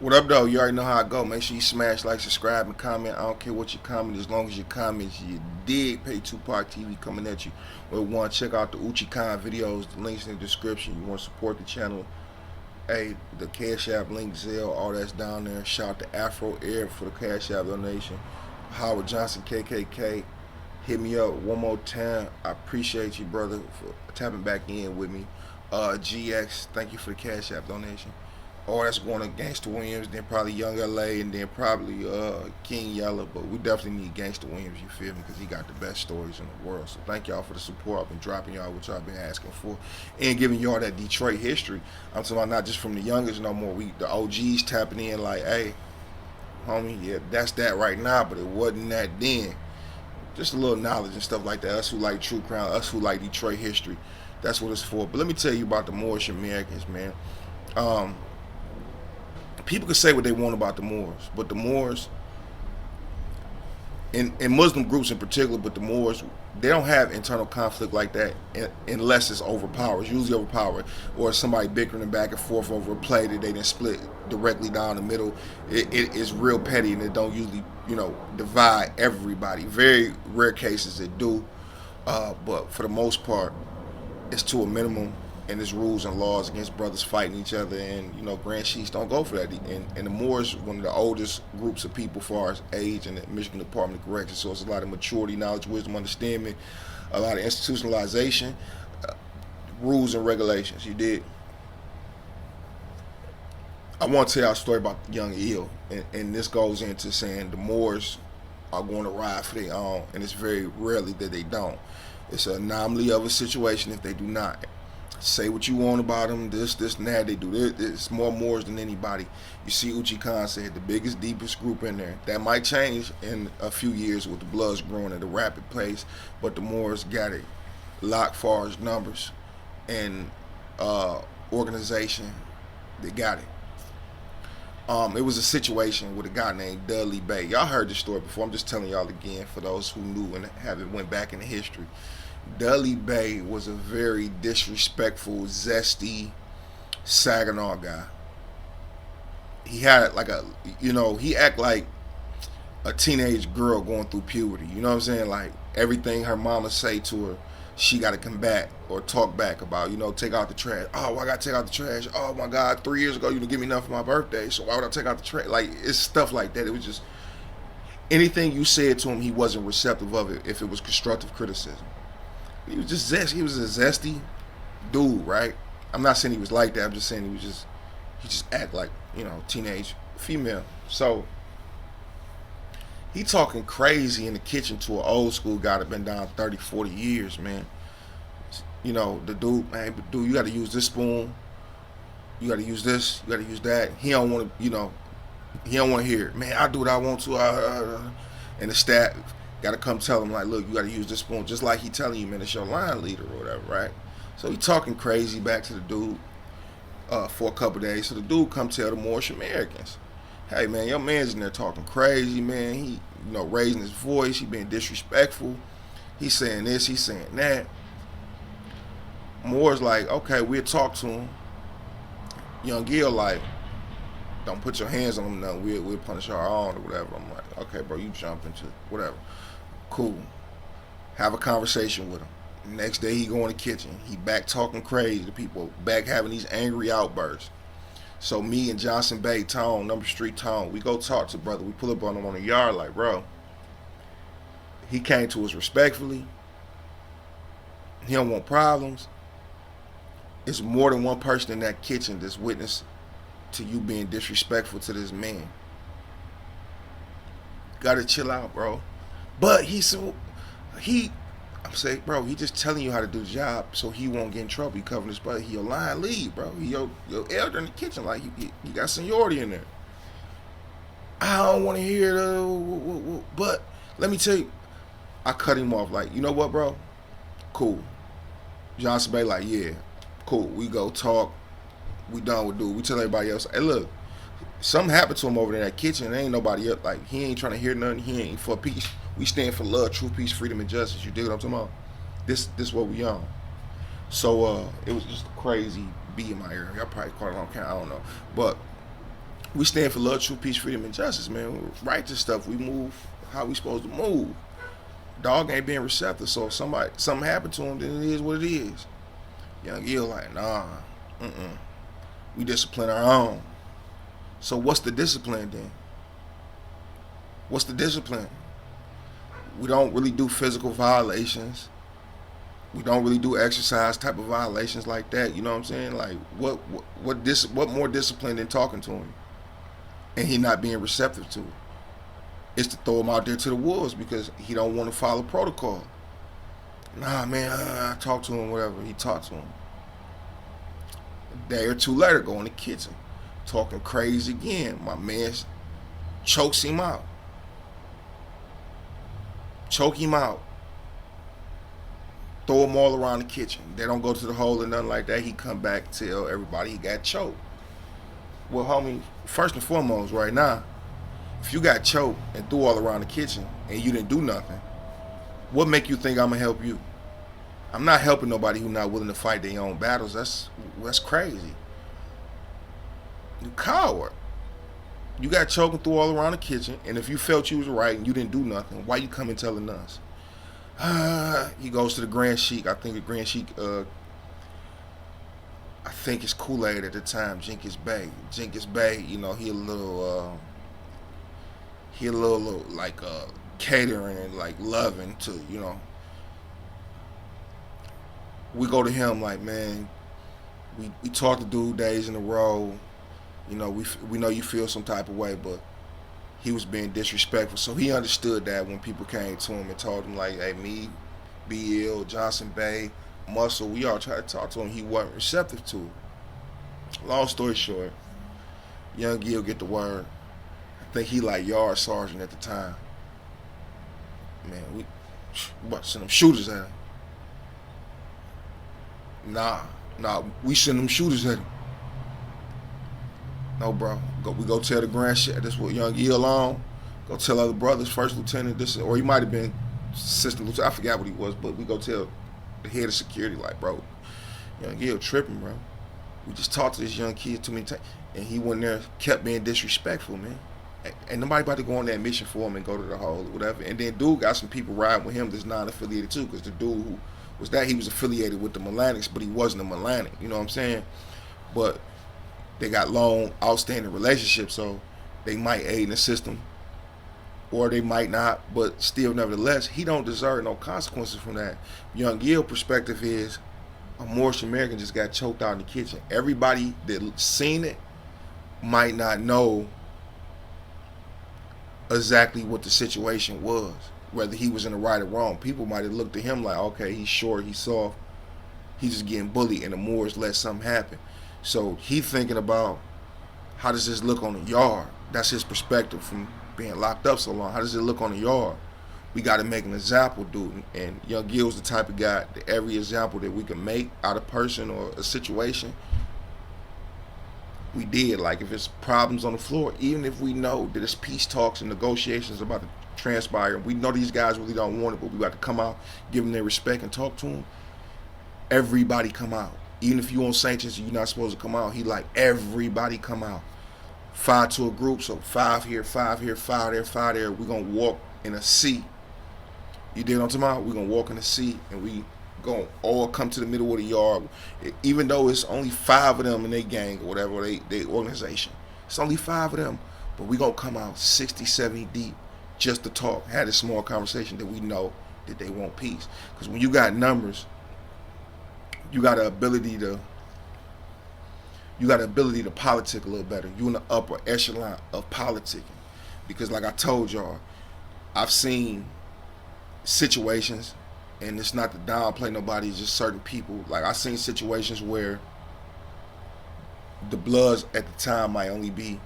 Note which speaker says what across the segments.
Speaker 1: What up, though? You already know how I go. Make sure you smash, like, subscribe, and comment. I don't care what you comment, as long as you comment. You dig. Pay Tupac TV coming at you. We want to check out the Uchi Khan videos. The links in the description. You want to support the channel. Hey, the Cash App, link, Zelle, all that's down there. Shout out to Afro Air for the Cash App donation. Howard Johnson, KKK. Hit me up one more time. I appreciate you, brother, for tapping back in with me. GX, thank you for the Cash App donation. All that's going to Gangsta Williams, then probably YoungEL, and then probably King Yella. But we definitely need Gangsta Williams, you feel me? Because he got the best stories in the world. So thank y'all for the support. I've been dropping y'all what y'all been asking for, and giving y'all that Detroit history. I'm talking about not just from the youngest no more. The OGs tapping in like, hey, homie, yeah, that's that right now, but it wasn't that then. Just a little knowledge and stuff like that. Us who like true crime, us who like Detroit history. That's what it's for. But let me tell you about the Moorish Americans, man. People can say what they want about the Moors, but the Moors, in Muslim groups in particular, but the Moors, they don't have internal conflict like that unless it's overpowered. It's usually overpowered, or somebody bickering back and forth over a play that they didn't split directly down the middle. It is real petty, and it don't usually, divide everybody. Very rare cases it do, but for the most part, it's to a minimum. And there's rules and laws against brothers fighting each other, and grand chiefs don't go for that. And the Moors, one of the oldest groups of people, as far as age, in the Michigan Department of Corrections. So it's a lot of maturity, knowledge, wisdom, understanding, a lot of institutionalization, rules and regulations. You did. I want to tell y'all a story about YoungEL, and this goes into saying the Moors are going to ride for their own, and it's very rarely that they don't. It's an anomaly of a situation if they do not. Say what you want about them, this, and that. They do this. It's more Moors than anybody. You see, Uchi Khan said the biggest, deepest group in there. That might change in a few years with the Bloods growing at a rapid pace, but the Moors got it locked far as numbers and organization. They got it. It was a situation with a guy named Dudley Bay. Y'all heard this story before. I'm just telling y'all again for those who knew and haven't went back into history. Dudley Bay was a very disrespectful, zesty Saginaw guy. He had like he act like a teenage girl going through puberty. You know what I'm saying? Like everything her mama say to her, she got to combat or talk back about. Take out the trash. Oh, I got to take out the trash. Oh my God, 3 years ago you didn't give me enough for my birthday, so why would I take out the trash? Like, it's stuff like that. It was just anything you said to him, he wasn't receptive of it if it was constructive criticism. He was just zesty. He was a zesty dude, right? I'm not saying he was like that. I'm just saying he just act like, teenage female. So he talking crazy in the kitchen to an old school guy that been down 30, 40 years, man. The dude, man, dude, you got to use this spoon. You got to use this. You got to use that. He don't want to, he don't want to hear it. Man, I do what I want to. And the staff got to come tell him, like, look, you got to use this spoon, just like he telling you, man, it's your line leader or whatever, right? So he talking crazy back to the dude for a couple days. So the dude come tell the Moorish Americans, hey, man, your man's in there talking crazy, man. He, raising his voice. He being disrespectful. He's saying this. He's saying that. Moore's like, okay, we'll talk to him. YoungEL like, don't put your hands on him, no. We'll punish our own or whatever. I'm like, okay, bro, you jump into whatever. Cool. Have a conversation with him. Next day he go in the kitchen. He back talking crazy to people. Back having these angry outbursts. So me and Johnson Bay, Tone, Number Street Tone, we go talk to brother. We pull up on him on the yard like, bro, he came to us respectfully. He don't want problems. It's more than one person in that kitchen that's witness to you being disrespectful to this man. Gotta chill out, bro. But I'm saying, bro, he just telling you how to do the job so he won't get in trouble. He covering his butt. He your line lead, bro. He your elder in the kitchen. Like, he got seniority in there. I don't want to hear but let me tell you, I cut him off. Like, you know what, bro? Cool. Johnson Bay like, yeah, cool. We go talk. We done with dude. We tell everybody else, hey, look, something happened to him over there in that kitchen. There ain't nobody up. Like, he ain't trying to hear nothing. He ain't for peace. We stand for love, truth, peace, freedom, and justice. You dig what I'm talking about? This what we on. So it was just a crazy beat in my ear. Y'all probably caught it on camera. I don't know. But We stand for love, truth, peace, freedom, and justice, man. We righteous stuff. We move how we supposed to move. Dog ain't being receptive, so if something happened to him, then it is what it is. YoungEL like, nah, we discipline our own. So what's the discipline then? What's the discipline? We don't really do physical violations. We don't really do exercise type of violations like that. You know what I'm saying? Like, what more discipline than talking to him and he not being receptive to it? It's to throw him out there to the wolves because he don't want to follow protocol. Nah, man, I talk to him, whatever. He talked to him. A day or two later, go in the kitchen, talking crazy again. My man chokes him out. Choke him out. Throw him all around the kitchen. They don't go to the hole or nothing like that. He come back, tell everybody he got choked. Well, homie, first and foremost, right now, if you got choked and threw all around the kitchen and you didn't do nothing, what make you think I'm gonna help you? I'm not helping nobody who's not willing to fight their own battles. That's crazy. You coward. You got choked and threw all around the kitchen, and if you felt you was right and you didn't do nothing, why you coming telling us? He goes to the Grand Sheik. I think the Grand Sheik, I think it's Kool-Aid at the time, Jenkins Bay. Jenkins Bay, you know, he a little like catering and like loving to, you know. We go to him like, man, we talked to dude days in a row. You know, we know you feel some type of way, but he was being disrespectful. So he understood that when people came to him and told him like, hey, me, BeyFoe, Johnson Bay, Muscle, we all tried to talk to him. He wasn't receptive to it. Long story short, YoungEL get the word. I think he like yard sergeant at the time. Man, we about to send them shooters at him. Nah, we send them shooters at him. No, bro. We go tell the Grand Sheik. This is what YoungEL on. Go tell other brothers, first lieutenant, this, or he might have been assistant lieutenant. I forgot what he was, but we go tell the head of security, like, bro, YoungEL tripping, bro. We just talked to this young kid too many times, and he went there, kept being disrespectful, man. Ain't nobody about to go on that mission for him and go to the hole or whatever. And then dude got some people riding with him that's non-affiliated too, because the dude who was that, he was affiliated with the Melanics, but he wasn't a Melanic. You know what I'm saying? But they got long, outstanding relationships, so they might aid in the system, or they might not, but still, nevertheless, he don't deserve no consequences from that. YoungEL perspective is, a Moorish American just got choked out in the kitchen. Everybody that seen it might not know exactly what the situation was, whether he was in the right or wrong. People might have looked at him like, okay, he's short, he's soft, he's just getting bullied, and the Moors let something happen. So he thinking about, how does this look on the yard? That's his perspective from being locked up so long. How does it look on the yard? We got to make an example, dude. And YoungEL's the type of guy that every example that we can make out of a person or a situation, we did. Like if it's problems on the floor, even if we know that it's peace talks and negotiations about to transpire, we know these guys really don't want it, but we got to come out, give them their respect and talk to them. Everybody come out. Even if you on sanctions and you're not supposed to come out, he like, everybody come out. 5 to a group, so 5 here, 5 here, 5 there, 5 there. We're going to walk in a C. You dig what I'm talking about? We're going to walk in a C, and we going to all come to the middle of the yard. Even though it's only 5 of them in their gang or whatever, they organization. It's only 5 of them, but we're going to come out 60, 70 deep just to talk, have a small conversation that we know that they want peace. Because when you got numbers, you got the ability to politic a little better. You in the upper echelon of politicking. Because like I told y'all, I've seen situations, and it's not to downplay nobody, it's just certain people. Like I seen situations where the Bloods at the time might only be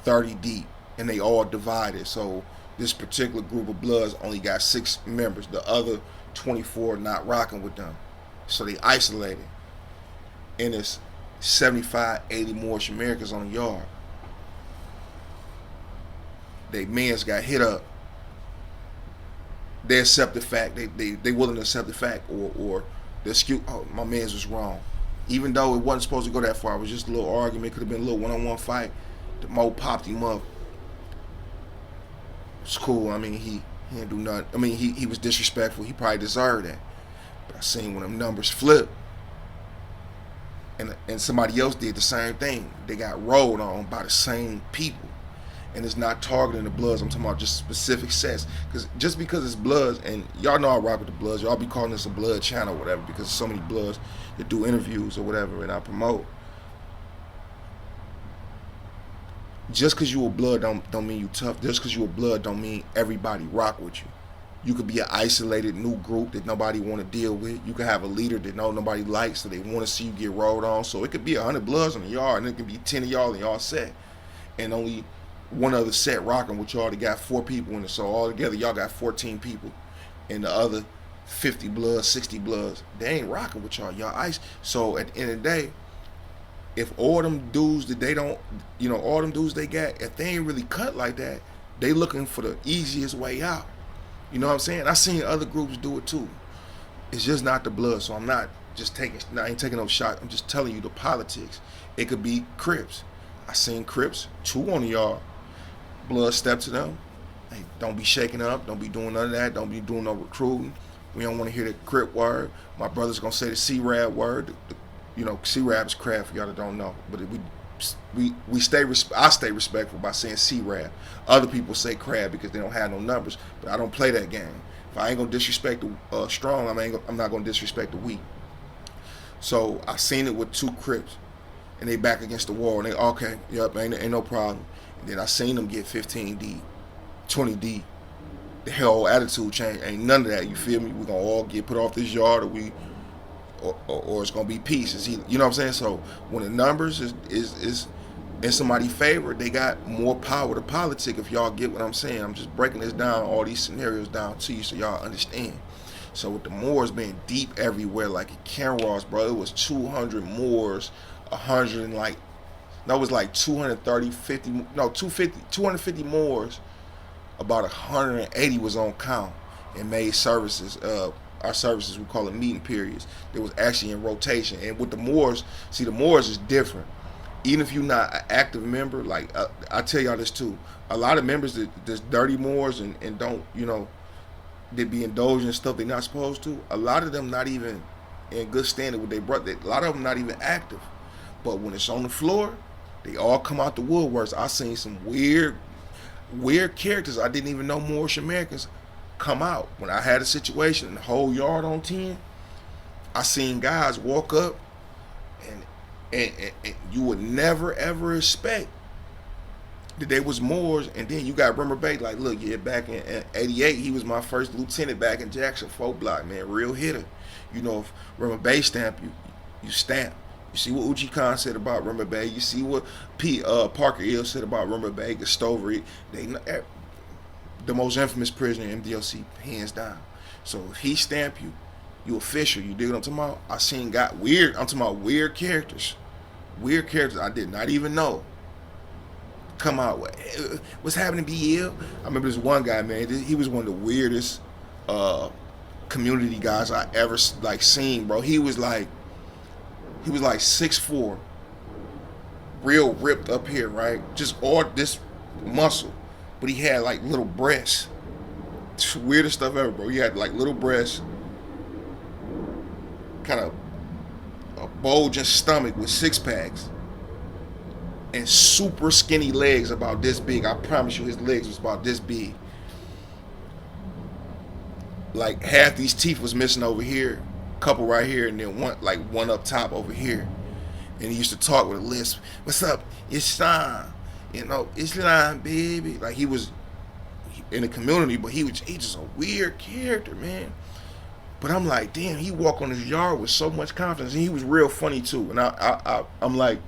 Speaker 1: 30 deep, and they all divided. So this particular group of Bloods only got 6 members. The other 24 not rocking with them. So they isolated, and it's 75, 80 Moorish Americans on the yard. They mans got hit up. They accept the fact. They willing to accept the fact, or the excuse. Oh, my man's was wrong, even though it wasn't supposed to go that far. It was just a little argument. Could have been a little one-on-one fight. The Mo popped him up. It's cool. I mean, he didn't do nothing. I mean, he was disrespectful. He probably deserved that. But I seen when them numbers flip, and somebody else did the same thing. They got rolled on by the same people. And it's not targeting the Bloods. I'm talking about just specific sets. Because just because it's Bloods, and y'all know I rock with the Bloods, y'all be calling this a Blood channel or whatever, because there's so many Bloods that do interviews or whatever, and I promote. Just because you a Blood don't mean you tough. Just because you a Blood don't mean everybody rock with you. You could be an isolated new group that nobody want to deal with. You could have a leader that nobody likes, so they want to see you get rolled on. So it could be 100 Bloods on the yard, and it could be 10 of y'all in y'all set, and only one other set rocking with y'all that got 4 people in it. So all together y'all got 14 people, and the other 50 Bloods, 60 Bloods, they ain't rocking with y'all. Y'all ice. So at the end of the day, if all them dudes that they don't, all them dudes they got, if they ain't really cut like that, they looking for the easiest way out. You know what I'm saying? I seen other groups do it too. It's just not the Blood. So I'm not just I ain't taking no shot. I'm just telling you the politics. It could be Crips. I seen Crips, 2 on the yard. Blood step to them. Hey, don't be shaking up. Don't be doing none of that. Don't be doing no recruiting. We don't want to hear the Crip word. My brother's gonna say the C-Rab word. C-Rab is craft for y'all that don't know. But we stay. I stay respectful by saying C-Rab. Other people say crab because they don't have no numbers. But I don't play that game. If I ain't gonna disrespect the strong, I'm not gonna disrespect the weak. So I seen it with 2 Crips, and they back against the wall. And they okay, yep, ain't no problem. Then I seen them get 15 deep, 20 deep. The whole attitude change. Ain't none of that. You feel me? We're gonna all get put off this yard, or it's gonna be peace. You know what I'm saying? So when the numbers is in somebody's favor, they got more power to politic. If y'all get what I'm saying, I'm just breaking this down, all these scenarios down to you, so y'all understand. So with the Moors being deep everywhere, like at Kenross, bro, it was 200 Moors, 100 and like. No, it was like 250 Moors. About 180 was on count and made services. Our services, we call it meeting periods. They was actually in rotation. And with the Moors, see, the Moors is different. Even if you're not an active member, like I tell y'all this too. A lot of members that's dirty Moors and don't, they be indulging in stuff they're not supposed to. A lot of them not even in good standing with their brother. A lot of them not even active. But when it's on the floor, they all come out the woodworks. I seen some weird characters I didn't even know Moorish Americans come out. When I had a situation and the whole yard on 10, I seen guys walk up and you would never ever expect that they was Moors. And then you got Rumor Bay, like, look, yeah, back in 88, he was my first lieutenant back in Jackson, 4 block, man, real hitter. If Rumor Bay stamp you stamp. You see what Uchi Khan said about Rumor Bay. You see what Parker Hill said about Rumor Bay, Gastovery. The most infamous prisoner in MDLC, hands down. So if he stamp you, you official. You dig what I'm talking about? I seen weird. I'm talking about weird characters. Weird characters I did not even know come out. What's happening, BL? I remember this one guy, man. He was one of the weirdest community guys I ever seen, bro. He was like 6'4", real ripped up here, right? Just all this muscle, but he had like little breasts. Weirdest stuff ever, bro. He had like little breasts, kind of a bulging stomach with 6-packs, and super skinny legs about this big. I promise you, his legs was about this big. Like half these teeth was missing over here. Couple right here, and then one up top over here. And he used to talk with a lisp. What's up? It's time. It's time, baby. Like he was in the community, but he just a weird character, man. But I'm like, damn, he walked on his yard with so much confidence, and he was real funny too. And I'm like,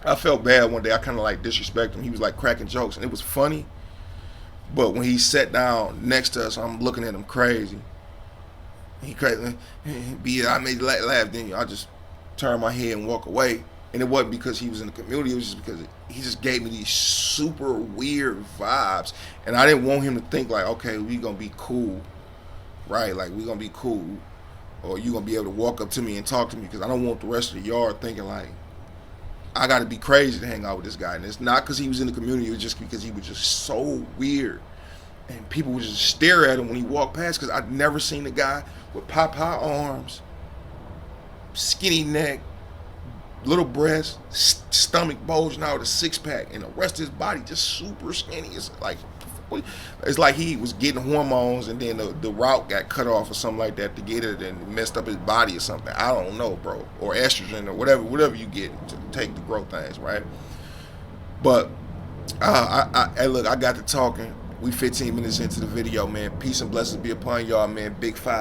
Speaker 1: I felt bad one day. I kind of like disrespected him. He was like cracking jokes, and it was funny. But when he sat down next to us, I'm looking at him crazy. He crazy. I made you laugh. Then I just turned my head and walk away. And it wasn't because he was in the community. It was just because he just gave me these super weird vibes. And I didn't want him to think like, okay, we gonna be cool, right? Like we gonna be cool, or you gonna be able to walk up to me and talk to me. Because I don't want the rest of the yard thinking like, I got to be crazy to hang out with this guy. And it's not because he was in the community. It was just because he was just so weird. And people would just stare at him when he walked past, because I'd never seen a guy with pop-high arms, skinny neck, little breasts, stomach bulging out, a six-pack, and the rest of his body just super skinny. It's like he was getting hormones, and then the route got cut off or something like that to get it, and messed up his body or something. I don't know, bro. Or estrogen or whatever you get to take to grow things, right? But hey, look, I got to talking. We 15 minutes into the video, man. Peace and blessings be upon y'all, man. Big 5.